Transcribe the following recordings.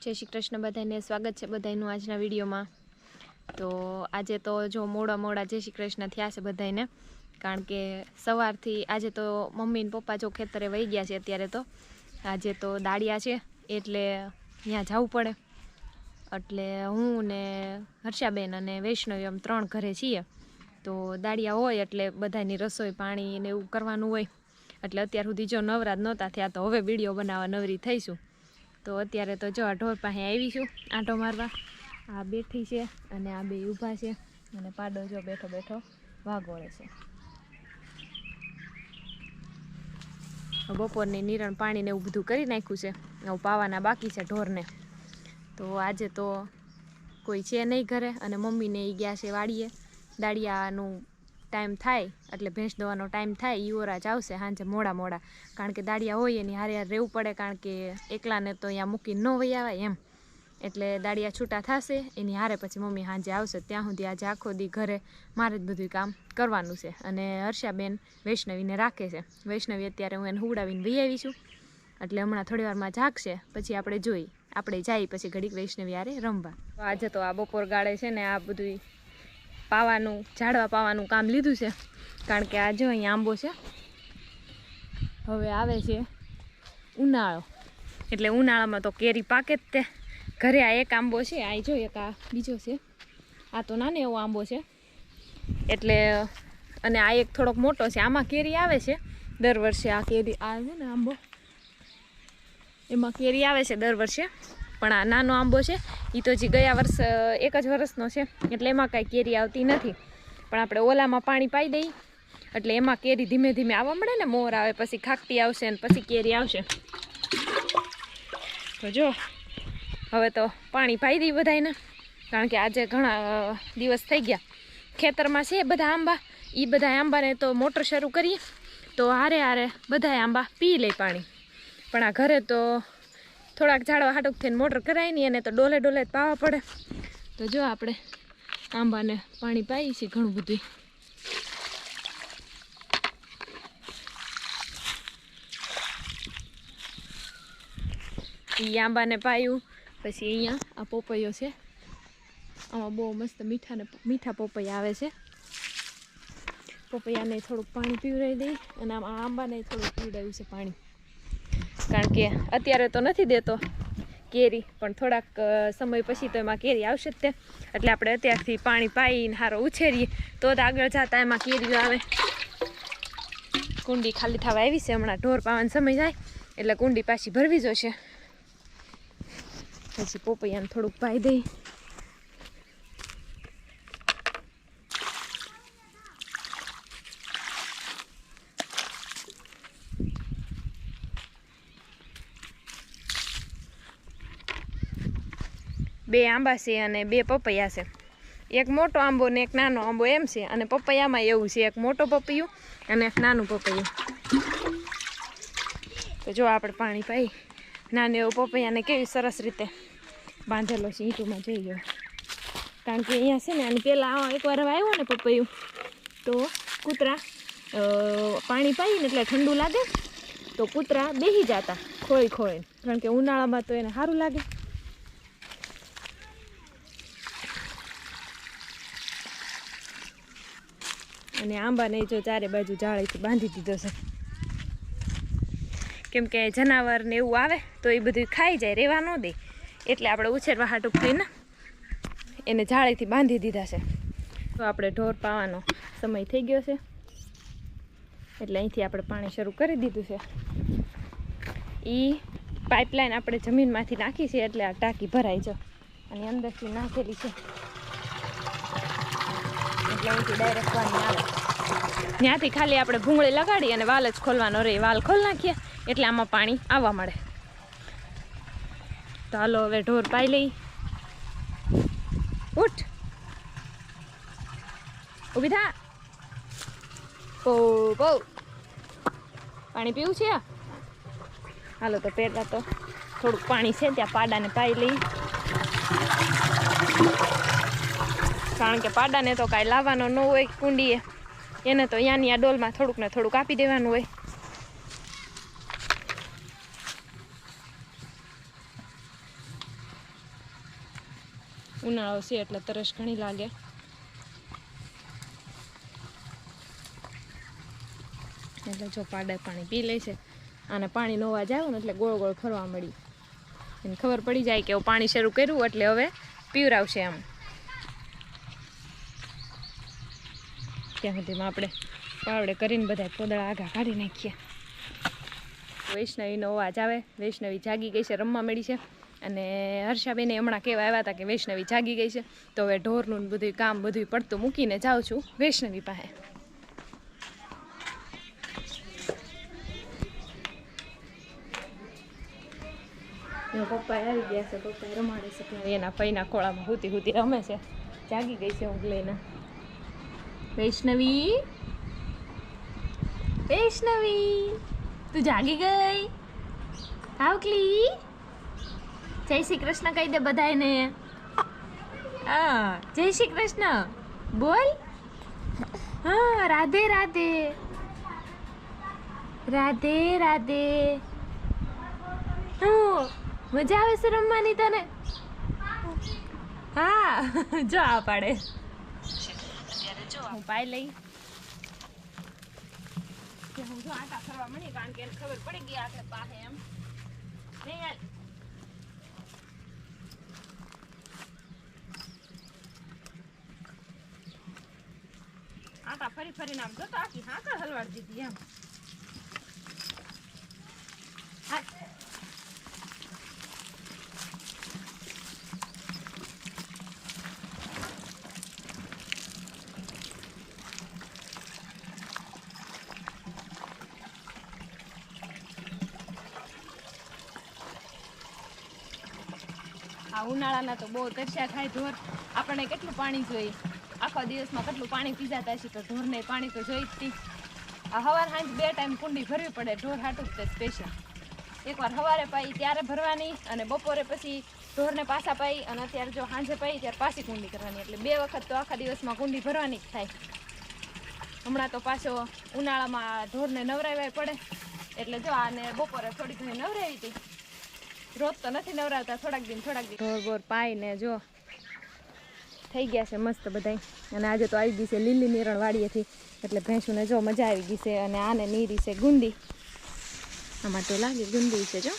जय श्री कृष्ण बधाने स्वागत है बधाईनु आजना विडियो में। तो आज तो जो मोड़ा मोड़ा जय श्री कृष्ण थया छे बधाईने, कारण के सवारथी आज तो मम्मी ने पप्पा जो खेतरे वही गया है। अत्यारे तो आज तो दाड़िया है एटले ત્યાં જવું પડે, એટલે હું ને હર્ષાબેન અને વૈષ્ણવી એમ 3 ઘરે છીએ। તો દાળિયા હોય એટલે બધાની રસોઈ પાણી ને એવું કરવાનું હોય, એટલે અત્યાર સુધી જો નવરા નહોતા થયા તો હવે વિડીયો બનાવવા નવરી થઈશું। तो अत्यारे तो जो आ ढोर पासे आई छूँ आंटो मारवा। आ बैठी है अने आ बे ऊभा है अने पाडो जो बैठो बैठो वागोळे छे। बपोरनी निरण पाणी ने एवुं बधुं करी नाख्युं छे, हवे पावाना बाकी छे ढोरने। तो आज तो कोई छे नहीं घरे अने मम्मी ने गया छे वाड़ीए। दाड़ियानुं टाइम थाय एटले भैंस दोवानो टाइम थाय युवराज आवशे सांजे मोड़ा मोड़ा, कारण के दाड़िया होय एनी हारे हारे रहेवुं पड़े, कारण के एकलाने तो अहींया मूकीने न वही आवाय एम। एटले दाड़िया छूटा थशे एनी हारे पछी मम्मी सांजे आवशे। त्यां सुधी आज आखो दी घरे मारे ज बधुं काम करवानुं छे। अने हर्षाबेन वैष्णवीने राखे छे। वैष्णवी अत्यारे हुं एने हुवडावीने वही आवी छुं, एटले हमणां थोड़ी वारमां जागशे पछी आपणे जोई आपणे जाई पछी घडीक वैष्णवी हारे रमवा। आज तो आ बपोर गाळे छे ने आ बधुं पावानुं झाड़वा पावानुं काम लीधुं छे, कारण के आज अहीं आंबो छे। हवे आवे छे उनाळो, एटले उनाळामां तो केरी पाके ज ते। घरे आ एक आंबो छे, आ जो एक आ बीजो छे, आ तो नानो एवो आंबो छे एटले, अने आ एक थोड़ोक मोटो छे। आमां केरी आवे छे दर वर्षे। आ केरी आ छे ने आंबो एमां केरी आवे छे दर वर्षे, पण आ नानो आंबो छे ई तो जी गया वर्ष एक ज वर्षनो छे एटले एमां कांई केरी आवती नथी। पण आपणे ओलामां पाणी पाई दई एटले एमां केरी धीमे धीमे आववा मळे ने, मोर आवे पछी खाकती आवशे ने पछी केरी आवशे। तो जो हवे तो पाणी पाई दई बधाईने, कारण के आजे घणा दिवस थई गया। खेतरमां छे बधा आंबा, ई बधा आंबाने तो मोटर शरू करीए तो हारे हारे बधा आंबा पी ले पाणी। पण आ घरे तो थोड़ाक झाड़वा हाटुक थईने मोटर कराय नहीं, अने तो डोले डोले पावा पड़े। तो जो आपणे आंबाने पाणी पाई छे घणुं बधुं। ई आंबा ने पायु पछी अहींया आ पोपैयो छे, आमां बहु मस्त मीठा ने मीठा पोपैया आवे छे। पोपैयाने थोड़ुंक पाणी पीवराई दई अने आमां आंबाने थोड़ुं पीवडाव्युं छे पाणी, कारण के अत्यारे तो नथी देतो केरी, पण थोड़ाक समय पछी तो एमां केरी आवशे ज ते। एटले आपणे अत्यारथी पाणी पाईने हारो उछेरीए तो ज आगळ जाता एमां केरीओ आवे। कुंडी खाली थवा आवी छे, हमणां ढोर पाવાનો समय थाय એટલે કુંડી પાછી ભરવી જોશે। પછી પોપૈયાને થોડુંક પાઈ દઈ। બે આંબા છે અને બે પપૈયા છે। એક મોટો આંબો ને એક નાનો આંબો એમ છે, અને પપૈયામાં એવું છે એક મોટો પપૈયું અને એક નાનું પપૈયું। તો જો આપણે પાણી પાઈ નાનું એવું પપૈયાને કેવી સરસ રીતે બાંધેલો છે ઈંટુમાં જોઈ ગયો, કારણ કે અહીંયા છે ને આની પહેલાં એકવાર આવ્યો ને પપૈયું તો કૂતરા પાણી પાઈને એટલે ઠંડુ લાગે તો કૂતરા બેસી જતા ખોઈ ખોઈ, કારણ કે ઉનાળામાં તો એને સારું લાગે। અને આંબાને જો ચારે બાજુ જાળીથી બાંધી દીધો છે, કેમ કે જનાવર ને એવું આવે તો એ બધું ખાઈ જાય, રહેવા ન દે, એટલે આપણે ઉછેરવા હાટુક થઈને એને જાળીથી બાંધી દીધા છે। તો આપણે ઢોર પાવાનો સમય થઈ ગયો છે, એટલે અહીંથી આપણે પાણી શરૂ કરી દીધું છે। એ પાઇપલાઇન આપણે જમીનમાંથી નાખી છે એટલે આ ટાંકી ભરાઈ છે, અને અંદરથી નાખેલી છે એટલે અહીંથી ડાયરેક્ટ પાણી આવે। ત્યાંથી ખાલી આપણે ભૂંગળી લગાડી અને વાલ જ ખોલવાનો રહે, વાલ ખોલ નાખીએ એટલે આમાં પાણી આવવા મળે। તો હાલો હવે ઢોર પાઈ લઈ। ઉઠ, ઊભી થા, પો પો, પાણી પીવું છે? હાલો તો પહેલાં તો થોડુંક પાણી છે ત્યાં પાડાને પાઈ લઈ, કારણ કે પાડાને તો કાંઈ લાવવાનો ન હોય કુંડીએ, એને તો અહીંયાની આ ડોલમાં થોડુંક ને થોડુંક આપી દેવાનું હોય। ઉનાળો છે એટલે તરસ ઘણી લાગે. એટલે જો પાડે પાણી પી લે છે. અને પાણીનો અવાજ આવ્યો ને એટલે ગોળ ગોળ ફરવા મળી. એને ખબર પડી જાય કે પાણી શરૂ કર્યું એટલે હવે પીવરાવશે એમ. ત્યાં સુધીમાં આપણે પાવડે કરીને બધા પોદળા આગા કાઢી નાખીએ. વૈષ્ણવીનો અવાજ આવે. વૈષ્ણવી જાગી ગઈ છે, રમવા મળી છે. અને હર્ષાબેને હમણાં કહેવા આવ્યા હતા કે વૈષ્ણવી જાગી ગઈ છે, તો હવે ઢોરનું બધું કામ બધું પડતું મૂકીને જાઉં છું વૈષ્ણવી પાસે. પપ્પા આવી ગયા છે, પપ્પા રમાડે છે. એના પૈના ખોળામાં હુતી હુતી રમે છે. જાગી ગઈ છે ઊંઘ લઈને. વૈષ્ણવી, વૈષ્ણવી, તું જાગી ગઈ? આવકલી, જય શ્રી કૃષ્ણ કહી દે બધાને. હા, જય શ્રી કૃષ્ણ બોલ. હા, રાધે રાધે, રાધે રાધે. મજા આવે છે રમવાની તને? હા, જો આ પાડે. હું પાઈ લઈ. હું જો આટા ફરવા મળી કારણ કે એને ખબર પડી ગઈ આપણે પાસે એમ. નહીં યાર. આટા ફરી ફરીને આમ જોતો આખી હાંકળ હલવાડી દીધી એમ. આ ઉનાળાના તો બહુ તરસ્યા થાય ઢોર. આપણને કેટલું પાણી જોઈએ, આખા દિવસમાં કેટલું પાણી પીજાતા છે, તો ઢોરને પાણી તો જોઈ જ. આ સવાર સાંજ 2 ટાઈમ કુંડી ભરવી પડે ઢોર હાટું જ તે સ્પેશિયલ. એકવાર સવારે પાઈ ત્યારે ભરવાની અને બપોરે પછી ઢોરને પાછા પાઈ અને અત્યારે જો સાંજે પાઈ ત્યારે પાછી કુંડી કરવાની. એટલે 2 વખત તો આખા દિવસમાં કુંડી ભરવાની જ થાય. હમણાં તો પાછો ઉનાળામાં ઢોરને નવરાવવા પડે એટલે જો આને બપોરે થોડી ઘણી નવરાવી હતી. રોજ તો નથી નવરાવતા, થોડાક દિન ઢોર બોર પાઈને જો થઈ ગયા છે મસ્ત બધાય. અને આજે તો આવી ગઈ છે લીલી નિરણ વાડીએથી, એટલે ભેંસુને જો મજા આવી ગઈ છે. અને આને નીરી છે ગુંદી. આમાં તો લાગે ગુંદી છે જો.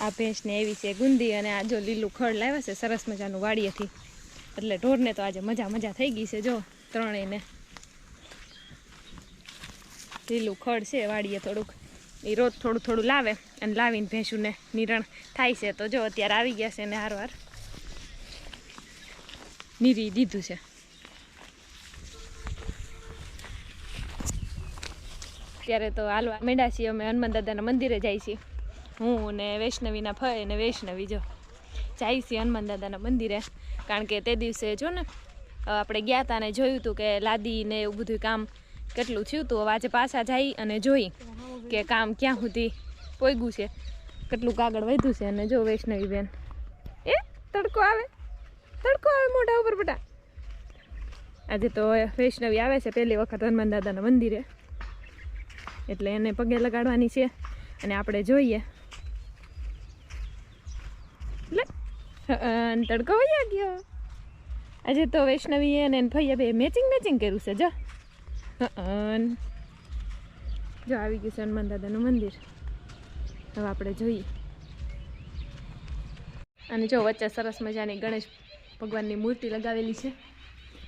આ ભેંસને એવી છે ગુંદી. અને આ જો લીલું ખડ લાવ્યા છે સરસ મજાનું વાડીએથી, એટલે ઢોરને તો આજે મજા થઈ ગઈ છે જો ત્રણેયને. લીલું ખડ છે વાડીએ થોડુંક, એ રોજ થોડું થોડું લાવે અને લાવીને ભેંસુને નિરણ થાય છે. તો જો અત્યારે આવી ગયા છે ને હારવાર નીરી દીધું છે. ત્યારે તો હાલવા માંડ્યા છીએ અમે હનુમાન દાદાના મંદિરે જાય છીએ. હું ને વૈષ્ણવીના ફઈ અને વૈષ્ણવી જો જાય છીએ હનુમાન દાદાના મંદિરે. કારણ કે તે દિવસે જો ને આપણે ગયા હતા ને જોયું હતું કે લાદી ને એવું બધું કામ કેટલું થયું હતું. હવે આજે પાછા જઈ અને જોઈ કે કામ ક્યાં સુધી પોગ્યું છે, કેટલું આગળ વધ્યું છે. અને જો વૈષ્ણવી બેન તડકો આવે મોઢા ઉપર બેટા. આજે તો વૈષ્ણવી આવે છે પહેલી વખત હનુમાન દાદાના મંદિરે, એટલે એને પગે લગાડવાની છે. અને આપણે જોઈએ તડકો વહી ગયો. આજે તો વૈષ્ણવી અને ભૈયા બે મેચિંગ કર્યું છે જો. જો આવી ગયું છે હનુમાન દાદાનું મંદિર. હવે આપણે જોઈએ. અને જો વચ્ચે સરસ મજાની ગણેશ ભગવાનની મૂર્તિ લગાવેલી છે.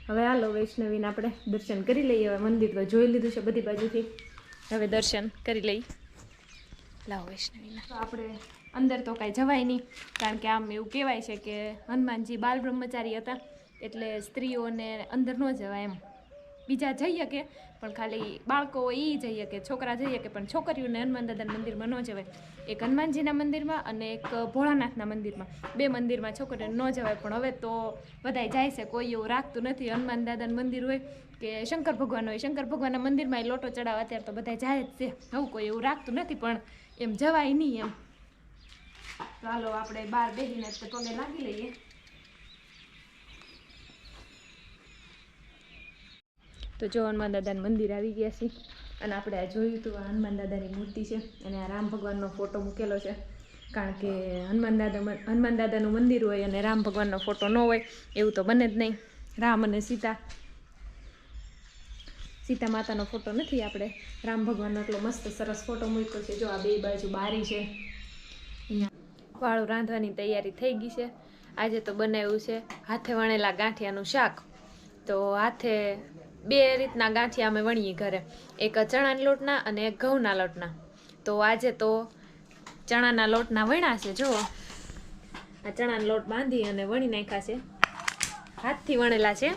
હવે હાલો વૈષ્ણવીને આપણે દર્શન કરી લઈએ. હવે મંદિર તો જોઈ લીધું છે બધી બાજુથી, હવે દર્શન કરી લઈ. લાવો વૈષ્ણવીને. તો આપણે અંદર તો કાંઈ જવાય નહીં, કારણ કે આમ એવું કહેવાય છે કે હનુમાનજી બાલ બ્રહ્મચારી હતા, એટલે સ્ત્રીઓને અંદર ન જવાય એમ. બીજા જઈએ કે પણ ખાલી બાળકો એ જઈએ કે છોકરા જઈએ કે, પણ છોકરીઓને હનુમાન દાદાના મંદિરમાં ન જવાય. એક હનુમાનજીના મંદિરમાં અને એક ભોળાનાથના મંદિરમાં, 2 મંદિરમાં છોકરીઓને ન જવાય. પણ હવે તો બધાય જાય છે, કોઈ એવું રાખતું નથી. હનુમાન દાદાનું મંદિર હોય કે શંકર ભગવાન હોય, શંકર ભગવાનના મંદિરમાં લોટો ચડાવવા અત્યારે તો બધા જાય જ છે. હવે કોઈ એવું રાખતું નથી, પણ એમ જવાય નહીં એમ. ચાલો આપણે બહાર બેસીને પગે લાગી લઈએ. તો જો હનુમાન દાદાના મંદિર આવી ગયા છે. અને આપણે આ જોયું હતું આ હનુમાન દાદાની મૂર્તિ છે અને આ રામ ભગવાનનો ફોટો મૂકેલો છે, કારણ કે હનુમાન દાદાનું મંદિર હોય અને રામ ભગવાનનો ફોટો ન હોય એવું તો બને જ નહીં. રામ અને સીતા માતાનો ફોટો નથી, આપણે રામ ભગવાનનો એટલો મસ્ત સરસ ફોટો મૂક્યો છે. જો આ બે બાજુ બારી છે. અહીંયા વાળું રાંધવાની તૈયારી થઈ ગઈ છે. આજે તો બનાવ્યું છે હાથે વણેલા ગાંઠિયાનું શાક. તો હાથે બે રીતના ગાંઠિયા અમે વણીએ ઘરે, એક ચણાના લોટના અને એક ઘઉંના લોટના. તો આજે તો ચણાના લોટના વણ્યા છે. જો આ ચણાનો લોટ બાંધી અને વણી નાખ્યા છે, હાથથી વણેલા છે.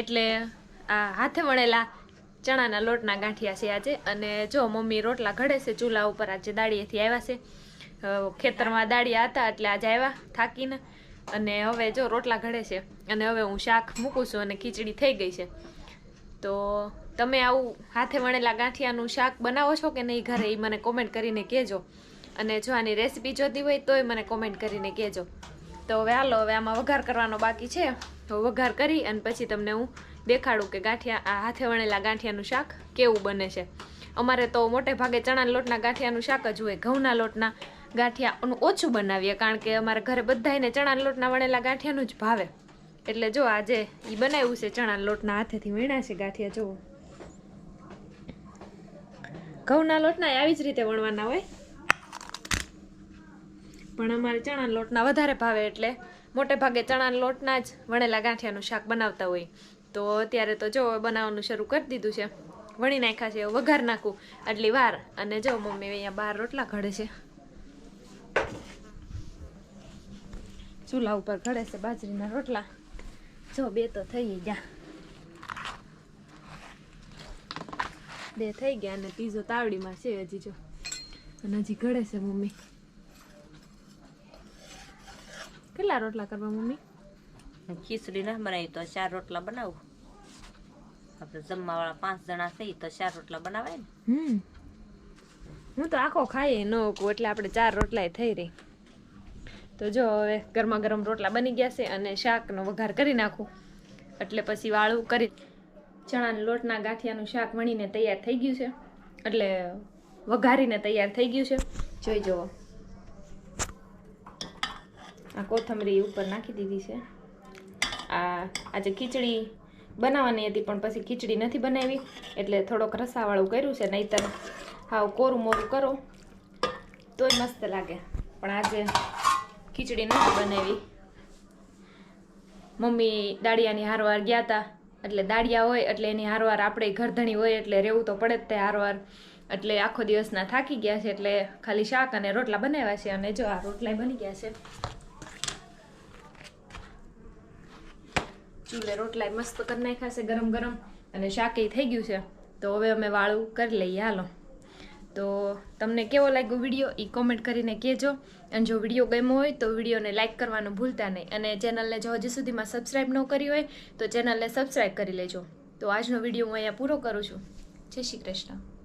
એટલે આ હાથે વણેલા ચણાના લોટના ગાંઠિયા છે આજે. અને જો મમ્મી રોટલા ઘડે છે ચૂલા ઉપર. આજે દાડીએથી આવ્યા છે, ખેતરમાં દાડિયા હતા એટલે આજે આવ્યા થાકીને, અને હવે જો રોટલા ઘડે છે. અને હવે હું શાક મૂકું છું અને ખીચડી થઈ ગઈ છે. તો તમે આવું હાથે વણેલા ગાંઠિયાનું શાક બનાવો છો કે નહીં ઘરે, એ મને કોમેન્ટ કરીને કહેજો. અને જો આની રેસીપી જોતી હોય તોય મને કોમેન્ટ કરીને કહેજો. તો હવે હાલો, હવે આમાં વઘાર કરવાનો બાકી છે. તો વઘાર કરી અને પછી તમને હું દેખાડું કે આ હાથે વણેલા ગાંઠિયાનું શાક કેવું બને છે. અમારે તો મોટે ભાગે ચણાના લોટના ગાંઠિયાનું શાક જ હોય, ઘઉંના લોટના ગાંઠિયાનું ઓછું બનાવીએ, કારણ કે અમારા ઘરે બધાને ચણાના લોટના વણેલા ગાંઠિયાનું જ ભાવે. એટલે જો આજે એ બનાવ્યું છે ચણાના લોટના હાથેથી વણ્યા છે ગાંઠિયા. જુઓ, ઘઉંના લોટના આવી જ રીતે વણવાના હોય, પણ અમારે ચણાના લોટના વધારે ભાવે એટલે મોટે ભાગે ચણાના લોટના જ વણેલા ગાંઠિયાનું શાક બનાવતા હોય. તો અત્યારે તો જો બનાવવાનું શરૂ કરી દીધું છે, વણી નાખ્યા છે. વઘાર નાખું આટલી વાર. અને જો મમ્મી અહીંયા બહાર રોટલા ઘડે છે, ચૂલા ઉપર ઘડે છે બાજરીના રોટલા. જો બે તો થઈ ગયા, બે થઈ ગયા અને ત્રીજો તાવડીમાં છે હજી. જો અને હજી ઘડે છે મમ્મી. કેટલા રોટલા કરવા મમ્મી? ખીચડી ના બનાવી તો 4 રોટલા બનાવું. આપણે જમવા વાળા 5 જણા થઈ તો 4 રોટલા બનાવાય ને. હું તો આખો ખાઈ ન શકું, એટલે આપણે 4 રોટલા થઈ રહી. તો જો હવે ગરમા ગરમ રોટલા બની ગયા છે અને શાકનો વઘાર કરી નાખું, એટલે પછી વાળું કરી. ચણાના લોટના ગાંઠિયાનું શાક વણીને તૈયાર થઈ ગયું છે, એટલે વઘારીને તૈયાર થઈ ગયું છે. જોઈ જુઓ, આ કોથમરી ઉપર નાખી દીધી છે. આજે ખીચડી બનાવવાની હતી પણ પછી ખીચડી નથી બનાવી, એટલે થોડોક રસાવાળું કર્યું છે. નહીંતર હાવ કોરું મોરું કરો તોય મસ્ત લાગે, પણ આજે ખીચડી નથી બનાવી. મમ્મી દાળિયાની હારવાર ગયા હતા, એટલે દાળિયા હોય એટલે એની હારવાર આપણે ઘરધણી હોય એટલે રહેવું તો પડે જ તે હારવાર. એટલે આખો દિવસના થાકી ગયા છે, એટલે ખાલી શાક અને રોટલા બનાવ્યા છે. અને જો આ રોટલા બની ગયા છે, ચૂલે રોટલા મસ્ત કરી નાખ્યા છે ગરમ ગરમ, અને શાકે થઈ ગયું છે. તો હવે અમે વાળું કરી લઈએ. હાલો, તો તમને કેવો લાગ્યો વિડીયો એ કોમેન્ટ કરીને કહેજો. અને જો વિડીયો ગમ્યો હોય તો વિડીયોને લાઇક કરવાનું ભૂલતા નહીં, અને ચેનલને જો હજી સુધીમાં સબસ્ક્રાઈબ ન કરી હોય તો ચેનલને સબસ્ક્રાઈબ કરી લેજો. તો આજનો વિડીયો હું અહીંયા પૂરો કરું છું. જય શ્રી કૃષ્ણ.